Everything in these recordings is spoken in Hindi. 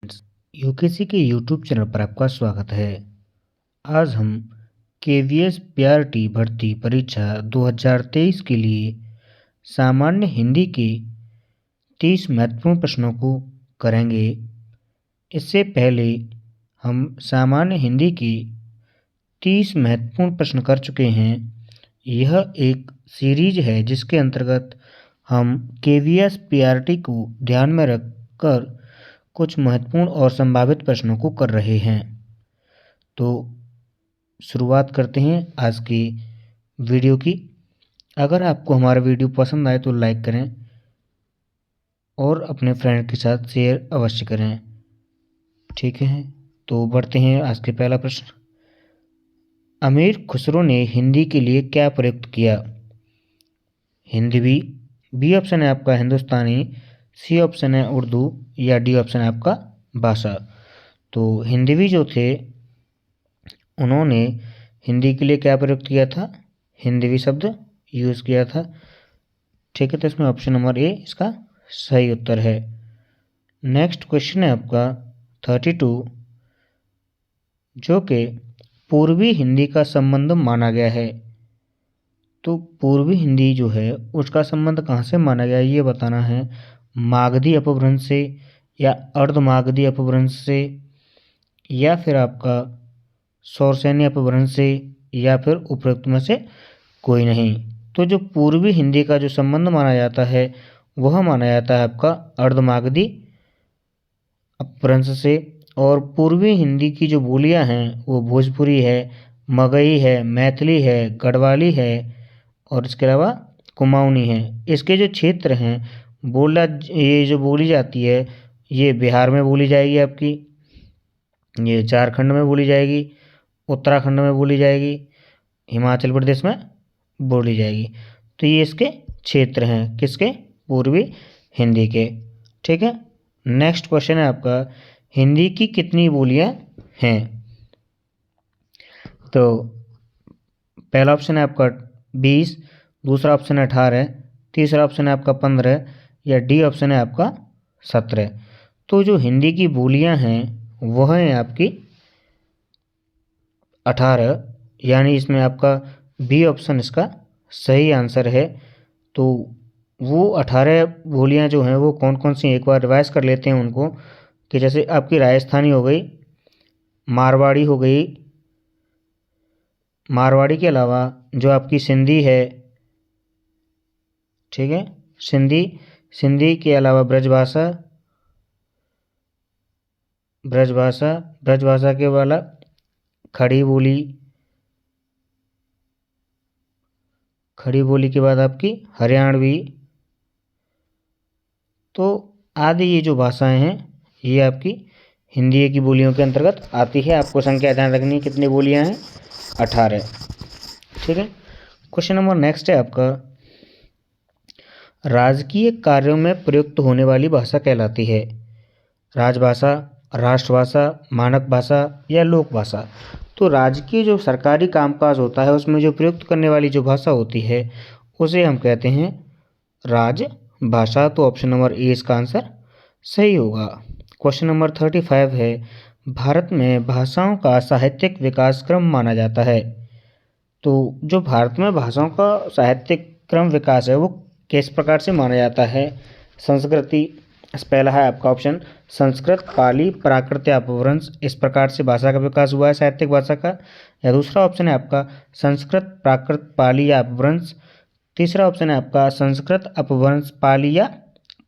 यूकेसी के यूट्यूब चैनल पर आपका स्वागत है। आज हम केवीएस पीआरटी भर्ती परीक्षा 2023 के लिए सामान्य हिंदी के 30 महत्वपूर्ण प्रश्नों को करेंगे। इससे पहले हम सामान्य हिंदी के 30 महत्वपूर्ण प्रश्न कर चुके हैं। यह एक सीरीज है जिसके अंतर्गत हम केवीएस पीआरटी को ध्यान में रखकर कुछ महत्वपूर्ण और संभावित प्रश्नों को कर रहे हैं। तो शुरुआत करते हैं आज की वीडियो की। अगर आपको हमारा वीडियो पसंद आए तो लाइक करें और अपने फ्रेंड के साथ शेयर अवश्य करें। ठीक है, तो बढ़ते हैं आज के पहला प्रश्न। अमीर खुसरो ने हिंदी के लिए क्या प्रयुक्त किया? हिंदवी, बी ऑप्शन है आपका हिंदुस्तानी, सी ऑप्शन है उर्दू या डी ऑप्शन है आपका भाषा। तो हिंदवी जो थे उन्होंने हिंदी के लिए क्या प्रयुक्त किया था? हिंदवी शब्द यूज़ किया था। ठीक है, तो इसमें ऑप्शन नंबर ए इसका सही उत्तर है। नेक्स्ट क्वेश्चन है आपका 32, जो कि पूर्वी हिंदी का संबंध माना गया है। तो पूर्वी हिंदी जो है उसका संबंध कहाँ से माना गया ये बताना है। मागधी अपभ्रंश से या अर्धमागधी अपभ्रंश से या फिर आपका सौरसेनी अपभ्रंश से या फिर उपरोक्त में से कोई नहीं। तो जो पूर्वी हिंदी का जो संबंध माना जाता है वह माना जाता है आपका अर्धमागधी अपभ्रंश से। और पूर्वी हिंदी की जो बोलियां हैं वो भोजपुरी है, मगही है, मैथिली है, गढ़वाली है और इसके अलावा कुमाऊनी है। इसके जो क्षेत्र हैं ये जो बोली जाती है ये बिहार में बोली जाएगी आपकी, ये झारखंड में बोली जाएगी, उत्तराखंड में बोली जाएगी, हिमाचल प्रदेश में बोली जाएगी। तो ये इसके क्षेत्र हैं किसके? पूर्वी हिंदी के। ठीक है, नेक्स्ट क्वेश्चन है आपका हिंदी की कितनी बोलियां हैं? तो पहला ऑप्शन है आपका 20, दूसरा ऑप्शन है 18, तीसरा ऑप्शन है आपका 15 या डी ऑप्शन है आपका 17। तो जो हिंदी की बोलियां हैं वह हैं आपकी 18, यानी इसमें आपका बी ऑप्शन इसका सही आंसर है। तो वो 18 बोलियां जो हैं वो कौन कौन सी, एक बार रिवाइज कर लेते हैं उनको। कि जैसे आपकी राजस्थानी हो गई, मारवाड़ी हो गई, मारवाड़ी के अलावा जो आपकी सिंधी है, ठीक है, सिंधी के अलावा ब्रजभाषा के वाला खड़ी बोली के बाद आपकी हरियाणवी। तो आदि ये जो भाषाएं हैं ये आपकी हिंदी की बोलियों के अंतर्गत आती है। आपको संख्या ध्यान रखनी, कितनी बोलियां हैं? 18। ठीक है, क्वेश्चन नंबर नेक्स्ट है आपका राजकीय कार्यों में प्रयुक्त होने वाली भाषा कहलाती है? राजभाषा, राष्ट्रभाषा, मानक भाषा या लोक भाषा। तो राजकीय जो सरकारी कामकाज होता है उसमें जो प्रयुक्त करने वाली जो भाषा होती है उसे हम कहते हैं राजभाषा। तो ऑप्शन नंबर ए इसका आंसर सही होगा। क्वेश्चन नंबर 35 है भारत में भाषाओं का साहित्यिक विकास क्रम माना जाता है। तो जो भारत में भाषाओं का साहित्यिक क्रम विकास है वो किस प्रकार से माना जाता है? संस्कृति, पहला है आपका ऑप्शन संस्कृत, पाली, प्राकृत या अपभ्रंश, इस प्रकार से भाषा का विकास हुआ है साहित्यिक भाषा का। या दूसरा ऑप्शन है आपका संस्कृत, प्राकृत, पाली या अपभ्रंश। तीसरा ऑप्शन है आपका संस्कृत, अपभ्रंश, पाली या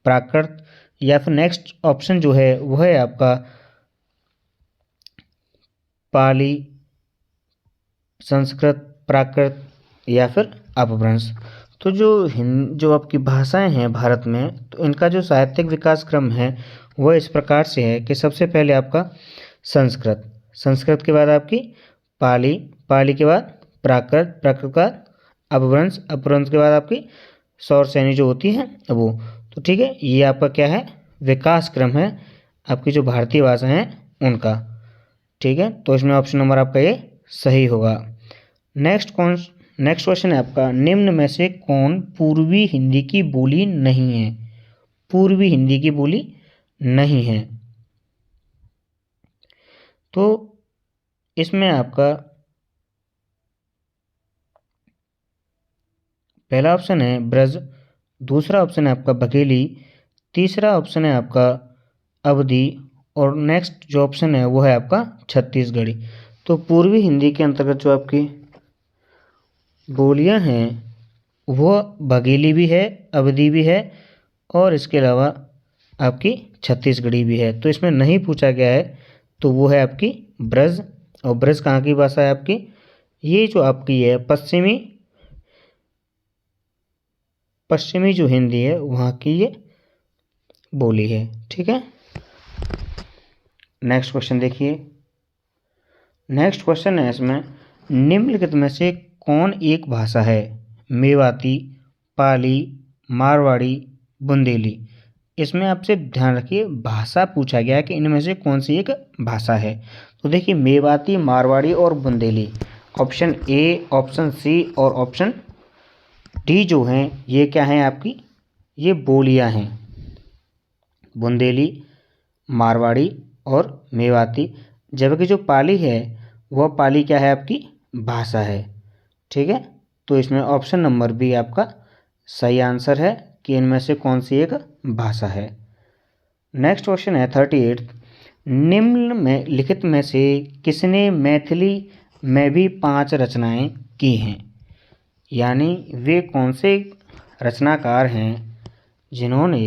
प्राकृत। या फिर नेक्स्ट ऑप्शन जो है वह है आपका पाली, संस्कृत, प्राकृत या फिर अपभ्रंश। तो जो आपकी भाषाएं हैं भारत में, तो इनका जो साहित्यिक विकास क्रम है वह इस प्रकार से है कि सबसे पहले आपका संस्कृत के बाद आपकी पाली के बाद प्राकृत के बाद अपभ्रंश के बाद आपकी सौरसेनी जो होती है वो। तो ठीक है, ये आपका क्या है? विकास क्रम है आपकी जो भारतीय भाषा हैं उनका। ठीक है, तो इसमें ऑप्शन नंबर आपका ये सही होगा। नेक्स्ट क्वेश्चन है आपका निम्न में से कौन पूर्वी हिंदी की बोली नहीं है? पूर्वी हिंदी की बोली नहीं है। तो इसमें आपका पहला ऑप्शन है ब्रज, दूसरा ऑप्शन है आपका बघेली, तीसरा ऑप्शन है आपका अवधी और नेक्स्ट जो ऑप्शन है वो है आपका छत्तीसगढ़ी। तो पूर्वी हिंदी के अंतर्गत जो आपकी बोलियां हैं वो बघेली भी है, अवधी भी है और इसके अलावा आपकी छत्तीसगढ़ी भी है। तो इसमें नहीं पूछा गया है तो वो है आपकी ब्रज। और ब्रज कहाँ की भाषा है आपकी? ये जो आपकी है पश्चिमी जो हिंदी है वहाँ की ये बोली है। ठीक है, नेक्स्ट क्वेश्चन देखिए। नेक्स्ट क्वेश्चन है इसमें, निम्नलिखित में से कौन एक भाषा है? मेवाती, पाली, मारवाड़ी, बुंदेली। इसमें आपसे ध्यान रखिए भाषा पूछा गया है कि इनमें से कौन सी एक भाषा है। तो देखिए मेवाती, मारवाड़ी और Bundeli, option A, option C और ऑप्शन डी जो हैं ये क्या हैं आपकी? ये बोलियां हैं, बुंदेली, मारवाड़ी और मेवाती। जबकि जो पाली है वह पाली क्या है आपकी? भाषा है। ठीक है, तो इसमें ऑप्शन नंबर बी आपका सही आंसर है कि इनमें से कौन सी एक भाषा है। नेक्स्ट क्वेश्चन है 38, निम्न में लिखित में से किसने मैथिली में भी 5 रचनाएं की हैं? यानी वे कौन से रचनाकार हैं जिन्होंने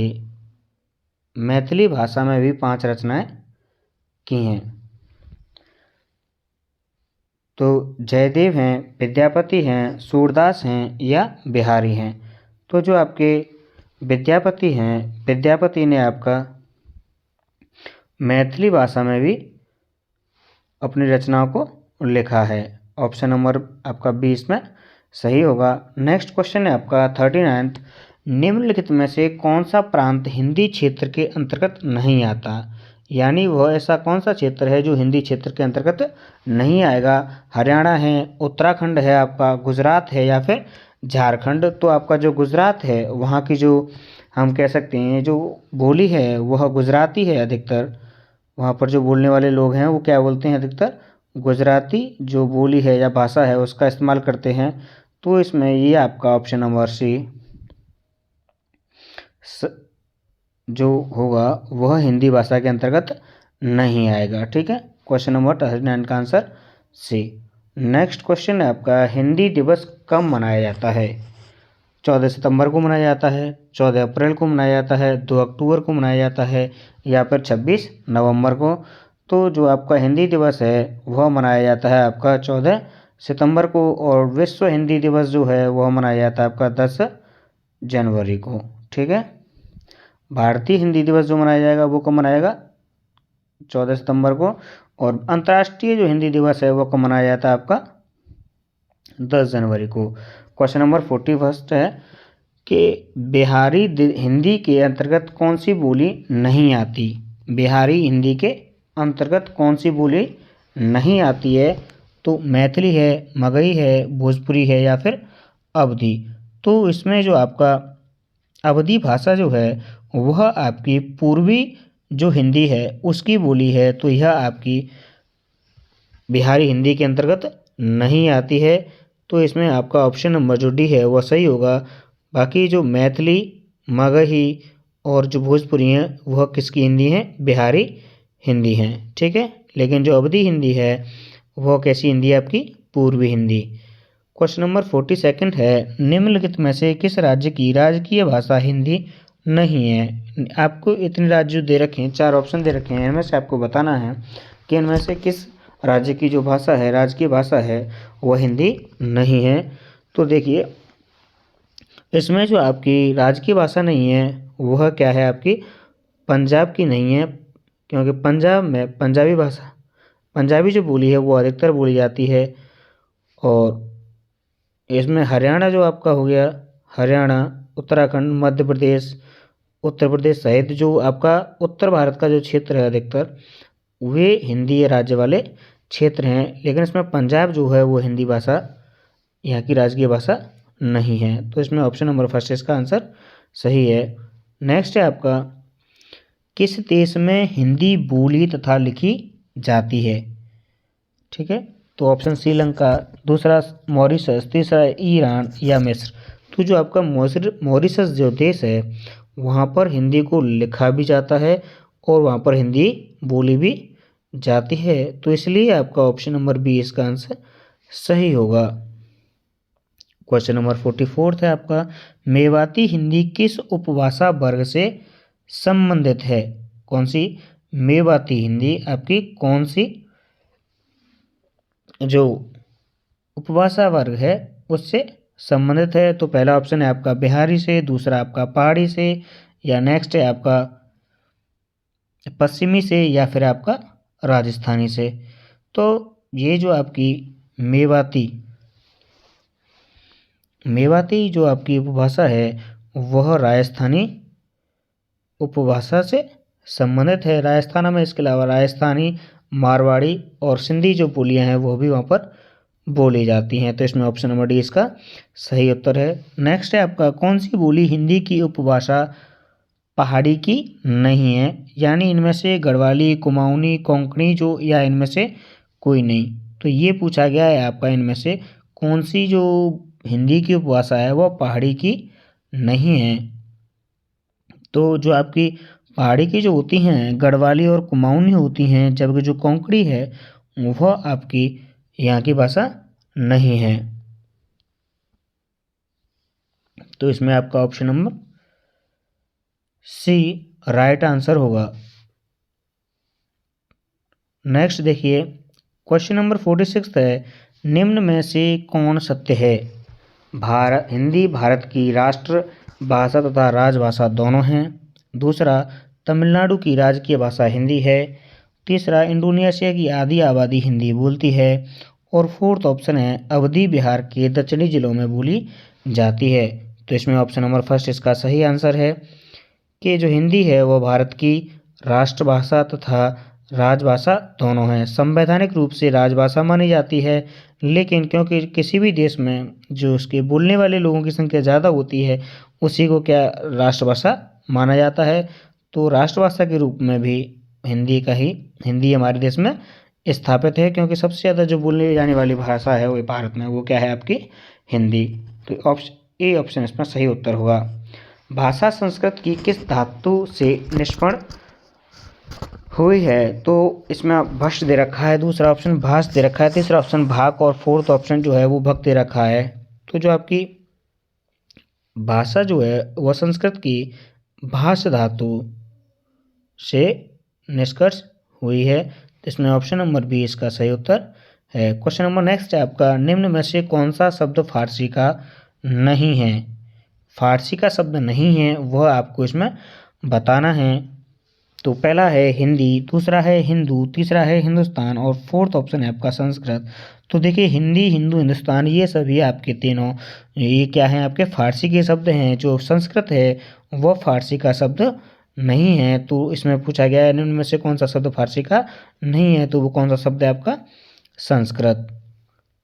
मैथिली भाषा में भी 5 रचनाएं की हैं? तो जयदेव हैं, विद्यापति हैं, सूरदास हैं या बिहारी हैं। तो जो आपके विद्यापति हैं, विद्यापति ने आपका मैथिली भाषा में भी अपनी रचनाओं को लिखा है। ऑप्शन नंबर आपका 20 में सही होगा। नेक्स्ट क्वेश्चन है आपका 39, निम्नलिखित में से कौन सा प्रांत हिंदी क्षेत्र के अंतर्गत नहीं आता? यानी वह ऐसा कौन सा क्षेत्र है जो हिंदी क्षेत्र के अंतर्गत नहीं आएगा? हरियाणा है, उत्तराखंड है आपका, गुजरात है या फिर झारखंड। तो आपका जो गुजरात है वहाँ की जो हम कह सकते हैं जो बोली है वह गुजराती है अधिकतर। वहाँ पर जो बोलने वाले लोग हैं वो क्या बोलते हैं? अधिकतर गुजराती जो बोली है या भाषा है उसका इस्तेमाल करते हैं। तो इसमें ये आपका ऑप्शन नंबर सी जो होगा वह हिंदी भाषा के अंतर्गत नहीं आएगा। ठीक है, क्वेश्चन नंबर 39 का आंसर सी। नेक्स्ट क्वेश्चन है आपका, हिंदी दिवस कब मनाया जाता है? 14 सितंबर को मनाया जाता है, 14 अप्रैल को मनाया जाता है, 2 अक्टूबर को मनाया जाता है या फिर 26 नवंबर को। तो जो आपका हिंदी दिवस है वह मनाया जाता है आपका 14 सितंबर को और विश्व हिंदी दिवस जो है वह मनाया जाता है आपका 10 जनवरी को। ठीक है, भारतीय हिंदी दिवस जो मनाया जाएगा वो कब मनाएगा? 14 सितंबर को। और अंतर्राष्ट्रीय जो हिंदी दिवस है वो कब मनाया जाता है आपका? 10 जनवरी को। क्वेश्चन नंबर 41 है कि बिहारी हिंदी के अंतर्गत कौन सी बोली नहीं आती? बिहारी हिंदी के अंतर्गत कौन सी बोली नहीं आती है? तो मैथिली है, मगही है, भोजपुरी है या फिर अवधी। तो इसमें जो आपका अवधी भाषा जो है वह आपकी पूर्वी जो हिंदी है उसकी बोली है। तो यह आपकी बिहारी हिंदी के अंतर्गत नहीं आती है। तो इसमें आपका ऑप्शन नंबर जो डी है वह सही होगा। बाकी जो मैथिली, मगही और जो भोजपुरी हैं वह किसकी हिंदी हैं? बिहारी हिंदी हैं। ठीक है, लेकिन जो अवधी हिंदी है वह कैसी हिंदी है आपकी? पूर्वी हिंदी। क्वेश्चन नंबर 42 है, निम्नलिखित में से किस राज्य की राजकीय भाषा हिंदी नहीं है? आपको इतने राज्य दे रखे हैं, 4 ऑप्शन दे रखे हैं, इनमें से आपको बताना है कि इनमें से किस राज्य की जो भाषा है, राजकीय भाषा है, वह हिंदी नहीं है। तो देखिए इसमें जो आपकी राजकीय भाषा नहीं है वह क्या है आपकी? पंजाब की नहीं है, क्योंकि पंजाब में पंजाबी भाषा, पंजाबी जो बोली है वो अधिकतर बोली जाती है। और इसमें हरियाणा जो आपका हो गया, हरियाणा, उत्तराखंड, मध्य प्रदेश, उत्तर प्रदेश सहित जो आपका उत्तर भारत का जो क्षेत्र है अधिकतर वे हिंदी राज्य वाले क्षेत्र हैं। लेकिन इसमें पंजाब जो है वो हिंदी भाषा यहाँ की राजकीय भाषा नहीं है। तो इसमें ऑप्शन नंबर फर्स्ट इसका आंसर सही है। नेक्स्ट है आपका, किस देश में हिंदी बोली तथा लिखी जाती है? ठीक है, तो ऑप्शन श्रीलंका, दूसरा मॉरिशस, तीसरा ईरान या मिस्र। तो जो आपका मॉरिशस जो देश है वहाँ पर हिंदी को लिखा भी जाता है और वहाँ पर हिंदी बोली भी जाती है, तो इसलिए आपका ऑप्शन नंबर बी इसका आंसर सही होगा। क्वेश्चन नंबर 44 है आपका, मेवाती हिंदी किस उपभाषा वर्ग से संबंधित है? कौन सी? मेवाती हिंदी आपकी कौन सी जो उपभाषा वर्ग है उससे संबंधित है? तो पहला ऑप्शन है आपका बिहारी से, दूसरा आपका पहाड़ी से, या नेक्स्ट है आपका पश्चिमी से, या फिर आपका राजस्थानी से। तो ये जो आपकी मेवाती जो आपकी उपभाषा है वह राजस्थानी उपभाषा से संबंधित है। राजस्थान में इसके अलावा राजस्थानी, मारवाड़ी और सिंधी जो बोलियां हैं वो भी वहाँ पर बोली जाती हैं। तो इसमें ऑप्शन नंबर डी इसका सही उत्तर है। नेक्स्ट है आपका, कौन सी बोली हिंदी की उपभाषा पहाड़ी की नहीं है? यानी इनमें से गढ़वाली, कुमाऊनी, कोंकणी जो, या इनमें से कोई नहीं। तो ये पूछा गया है आपका इनमें से कौन सी जो हिंदी की उपभाषा है वह पहाड़ी की नहीं है। तो जो आपकी पहाड़ी की जो होती हैं गढ़वाली और कुमाऊनी होती हैं, जबकि जो कोंकणी है वह आपकी यहाँ की भाषा नहीं है। तो इसमें आपका option number C right answer होगा। नेक्स्ट देखिए, क्वेश्चन नंबर 46 है, निम्न में से कौन सत्य है? हिंदी भारत की राष्ट्र भाषा तथा राजभाषा दोनों हैं। दूसरा, तमिलनाडु की राजकीय भाषा हिंदी है। तीसरा, इंडोनेशिया की आधी आबादी हिंदी बोलती है। और फोर्थ ऑप्शन है, अवधी बिहार के दक्षिणी जिलों में बोली जाती है। तो इसमें ऑप्शन नंबर फर्स्ट इसका सही आंसर है कि जो हिंदी है वह भारत की राष्ट्रभाषा तथा राजभाषा दोनों हैं। संवैधानिक रूप से राजभाषा मानी जाती है, लेकिन क्योंकि किसी भी देश में जो उसके बोलने वाले लोगों की संख्या ज़्यादा होती है उसी को क्या राष्ट्रभाषा माना जाता है। तो राष्ट्रभाषा के रूप में भी हिंदी हमारे देश में स्थापित है, क्योंकि सबसे ज़्यादा जो बोलने जाने वाली भाषा है वो भारत में वो क्या है आपकी हिंदी। तो ऑप्शन ऑप्शन इसमें सही उत्तर होगा। भाषा संस्कृत की किस धातु से निष्पन्न हुई है? तो इसमें भष दे रखा है, दूसरा ऑप्शन भाष दे रखा है, तीसरा ऑप्शन भाक और फोर्थ ऑप्शन जो है वो भक दे रखा है। तो जो आपकी भाषा जो है वह संस्कृत की भाष धातु से निष्कर्ष हुई है। इसमें ऑप्शन नंबर बी इसका सही उत्तर है। क्वेश्चन नंबर नेक्स्ट है आपका, निम्न में से कौन सा शब्द फारसी का नहीं है? फारसी का शब्द नहीं है वह आपको इसमें बताना है। तो पहला है हिंदी, दूसरा है हिंदू, तीसरा है हिंदुस्तान और फोर्थ ऑप्शन है आपका संस्कृत। तो देखिए हिंदी, हिंदू, हिंदुस्तान ये सभी आपके तीनों ये क्या हैं आपके फारसी के शब्द हैं। जो संस्कृत है वह फारसी का शब्द नहीं है। तो इसमें पूछा गया है निम्न में से कौन सा शब्द फारसी का नहीं है, तो वो कौन सा शब्द है आपका संस्कृत।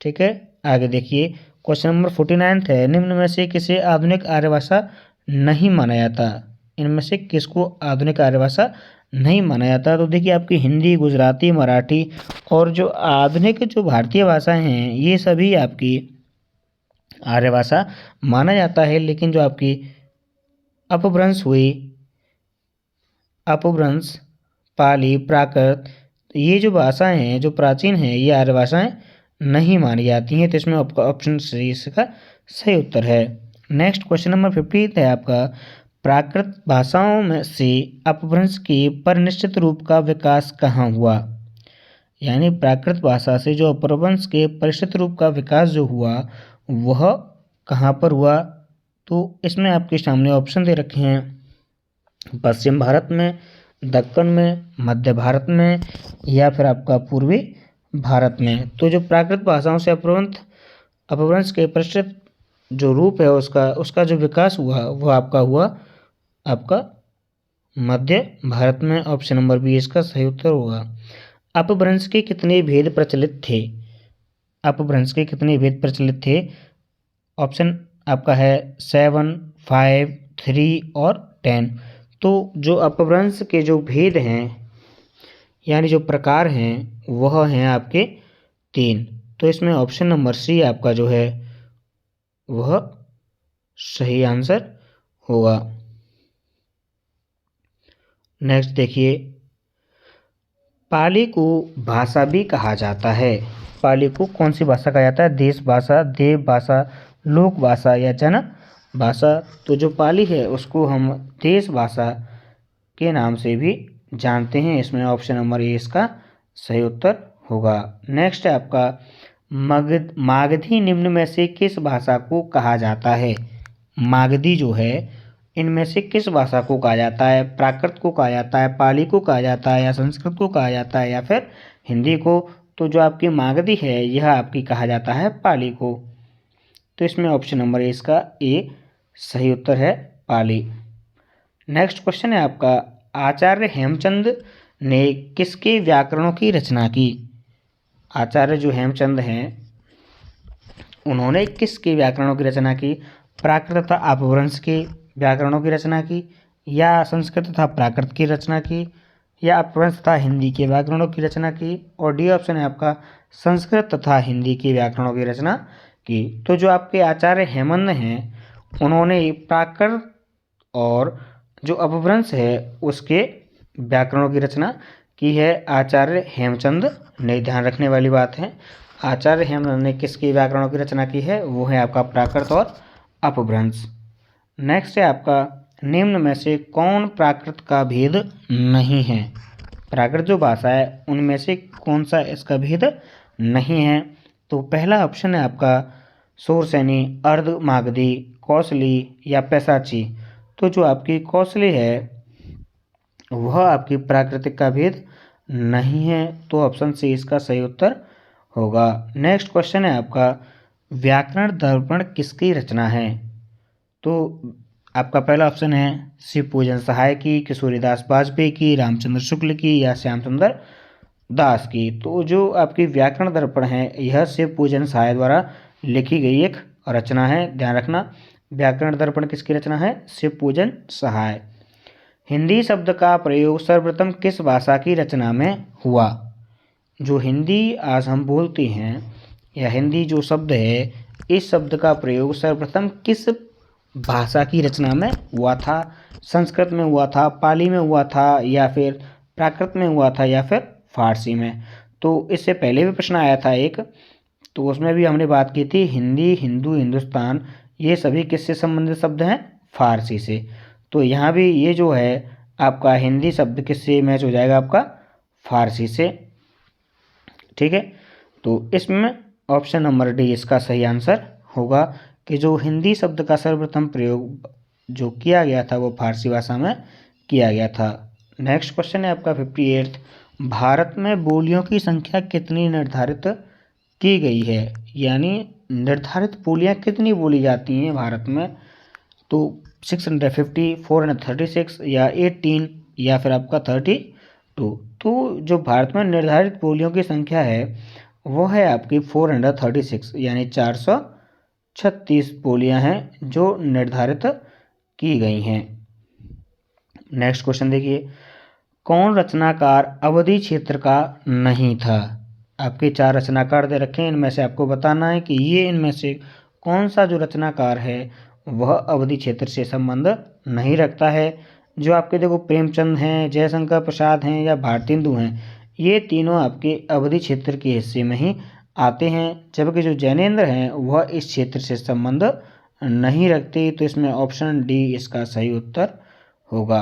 ठीक है, आगे देखिए क्वेश्चन नंबर 49 है, निम्न में से किसे आधुनिक आर्य भाषा नहीं माना जाता? इनमें से किसको आधुनिक आर्य भाषा नहीं माना जाता? तो देखिए आपकी हिंदी, गुजराती, मराठी और जो आधुनिक जो भारतीय भाषाएं हैं ये सभी आपकी आर्य भाषा माना जाता है। लेकिन जो आपकी अपभ्रंश, पाली, प्राकृत ये जो भाषाएं हैं जो प्राचीन हैं ये आर्य भाषाएं नहीं मानी जाती हैं। तो इसमें आपका ऑप्शन सी इसका सही उत्तर है। नेक्स्ट क्वेश्चन नंबर 50 है आपका, प्राकृत भाषाओं में से अपभ्रंश के परिनिश्चित रूप का विकास कहाँ हुआ? यानी प्राकृत भाषा से जो अपभ्रंश के परिनिश्चित रूप का विकास जो हुआ वह कहाँ पर हुआ? तो इसमें आपके सामने ऑप्शन दे रखे हैं, पश्चिम भारत में, दक्कन में, मध्य भारत में या फिर आपका पूर्वी भारत में। तो जो प्राकृत भाषाओं से अपभ्रंश के परिष्कृत जो रूप है उसका जो विकास हुआ वह आपका हुआ आपका मध्य भारत में। ऑप्शन नंबर बी इसका सही उत्तर होगा। अपभ्रंश के कितने भेद प्रचलित थे? अपभ्रंश के कितने भेद प्रचलित थे? ऑप्शन आपका है 7, 5, 3 और 10। तो जो अपभ्रंश के जो भेद हैं यानी जो प्रकार हैं वह हैं आपके 3। तो इसमें ऑप्शन नंबर सी आपका जो है वह सही आंसर होगा। नेक्स्ट देखिए, पाली को भाषा भी कहा जाता है। पाली को कौन सी भाषा कहा जाता है? देश भाषा, देव भाषा, लोक भाषा या जन भाषा। तो जो पाली है उसको हम देश भाषा के नाम से भी जानते हैं। इसमें ऑप्शन नंबर ए इसका सही उत्तर होगा। नेक्स्ट है आपका, मागधी निम्न में से किस भाषा को कहा जाता है? मागधी जो है इनमें से किस भाषा को कहा जाता है? प्राकृत को कहा जाता है, पाली को कहा जाता है, या संस्कृत को कहा जाता है, या फिर हिंदी को? तो जो आपकी मागधी है यह आपकी कहा जाता है पाली को। तो इसमें ऑप्शन नंबर इसका ए सही उत्तर है, पाली। नेक्स्ट क्वेश्चन है आपका, आचार्य हेमचंद ने किसके व्याकरणों की रचना की? आचार्य जो हेमचंद हैं उन्होंने किसके व्याकरणों की रचना की? प्राकृत तथा अपभ्रंश के व्याकरणों की रचना की, या संस्कृत तथा प्राकृत की रचना की, या अपभ्रंश तथा हिंदी के व्याकरणों की रचना की? और डी ऑप्शन है आपका, संस्कृत तथा हिंदी के व्याकरणों की रचना की। तो जो आपके आचार्य हेमंत हैं उन्होंने प्राकृत और जो अपभ्रंश है उसके व्याकरणों की रचना की है आचार्य हेमचंद ने। ध्यान रखने वाली बात है, आचार्य हेमचंद ने किसके व्याकरणों की रचना की है? वो है आपका प्राकृत और अपभ्रंश। नेक्स्ट है आपका, निम्न में से कौन प्राकृत का भेद नहीं है? प्राकृत जो भाषा है उनमें से कौन सा इसका भेद नहीं है? तो पहला ऑप्शन है आपका शूरसेनी, अर्ध मागधी, कौशली या पैशाची। तो जो आपकी कौशली है वह आपकी प्राकृतिक का भेद नहीं है। तो ऑप्शन सी इसका सही उत्तर होगा। नेक्स्ट क्वेश्चन है आपका, व्याकरण दर्पण किसकी रचना है? तो आपका पहला ऑप्शन है शिवपूजन सहाय की, किशोरीदास वाजपेयी की, रामचंद्र शुक्ल की, या श्याम सुंदर दास की। तो जो आपकी व्याकरण दर्पण है यह शिवपूजन सहाय द्वारा लिखी गई एक रचना है। ध्यान रखना, व्याकरण दर्पण किसकी रचना है? शिवपूजन सहाय। हिंदी शब्द का प्रयोग सर्वप्रथम किस भाषा की रचना में हुआ? जो हिंदी आज हम बोलते हैं या हिंदी जो शब्द है, इस शब्द का प्रयोग सर्वप्रथम किस भाषा की रचना में हुआ था? संस्कृत में हुआ था, पाली में हुआ था, या फिर प्राकृत में हुआ था, या फिर फारसी में? तो इससे पहले भी प्रश्न आया था एक, तो उसमें भी हमने बात की थी हिंदी, हिंदू, हिंदुस्तान ये सभी किससे संबंधित शब्द हैं? फारसी से। तो यहाँ भी ये जो है आपका हिंदी शब्द किससे मैच हो जाएगा? आपका फारसी से। ठीक है, तो इसमें ऑप्शन नंबर डी इसका सही आंसर होगा कि जो हिंदी शब्द का सर्वप्रथम प्रयोग जो किया गया था वो फारसी भाषा में किया गया था। नेक्स्ट क्वेश्चन है आपका 58th, भारत में बोलियों की संख्या कितनी निर्धारित की गई है? यानी निर्धारित बोलियां कितनी बोली जाती हैं भारत में? तो 650, 436 या 18 या फिर आपका 32। तो जो भारत में निर्धारित बोलियों की संख्या है वो है आपकी 436, यानी 436 बोलियां हैं जो निर्धारित की गई हैं। नेक्स्ट क्वेश्चन देखिए, कौन रचनाकार अवधि क्षेत्र का नहीं था? आपके 4 रचनाकार दे रखे हैं, इनमें से आपको बताना है कि ये इनमें से कौन सा जो रचनाकार है वह अवधि क्षेत्र से संबंध नहीं रखता है। जो आपके देखो प्रेमचंद हैं, जयशंकर प्रसाद हैं, या भारतेंदु हैं, ये तीनों आपके अवधि क्षेत्र के हिस्से में ही आते हैं, जबकि जो जैनेन्द्र हैं वह इस क्षेत्र से संबंध नहीं रखते। तो इसमें ऑप्शन डी इसका सही उत्तर होगा।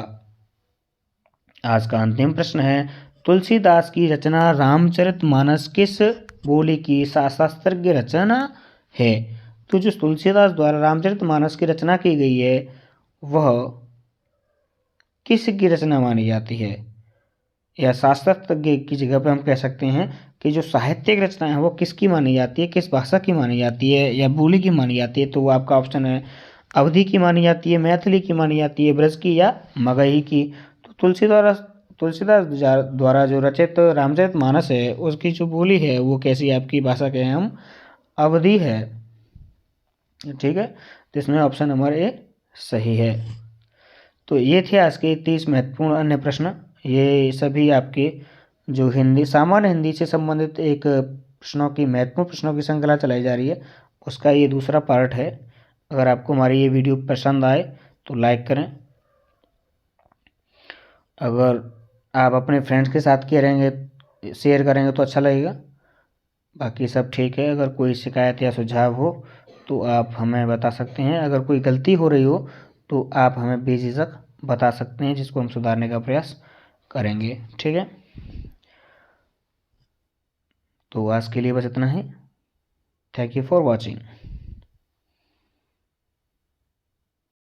आज का अंतिम प्रश्न है, तुलसीदास की रचना रामचरितमानस किस बोली की शास्त्रीय रचना है? तो जो तुलसीदास द्वारा रामचरितमानस की रचना की गई है वह किस की रचना मानी जाती है? या शास्त्रज्ञ की जगह पे हम कह सकते हैं कि जो साहित्यिक रचना है वो किसकी मानी जाती है, किस भाषा की मानी जाती है, या बोली की मानी जाती है? तो वो आपका ऑप्शन है अवधी की मानी जाती है, मैथिली की मानी जाती है, ब्रज की, या मगही की। तो तुलसीदास द्वारा जो रचित रामचरितमानस है उसकी जो बोली है वो कैसी आपकी भाषा के हैं हम? अवधी है। ठीक है, तो इसमें ऑप्शन नंबर ए सही है। तो ये थे आज के 30 महत्वपूर्ण अन्य प्रश्न। ये सभी आपके जो हिंदी सामान्य हिंदी से संबंधित एक प्रश्नों की महत्वपूर्ण प्रश्नों की श्रृंखला चलाई जा रही है, उसका ये दूसरा पार्ट है। अगर आपको हमारी ये वीडियो पसंद आए तो लाइक करें। अगर आप अपने फ्रेंड्स के साथ करेंगे, शेयर करेंगे तो अच्छा लगेगा। बाकी सब ठीक है। अगर कोई शिकायत या सुझाव हो तो आप हमें बता सकते हैं। अगर कोई गलती हो रही हो तो आप हमें बेझिझक बता सकते हैं, जिसको हम सुधारने का प्रयास करेंगे। ठीक है, तो आज के लिए बस इतना ही। Thank you for watching.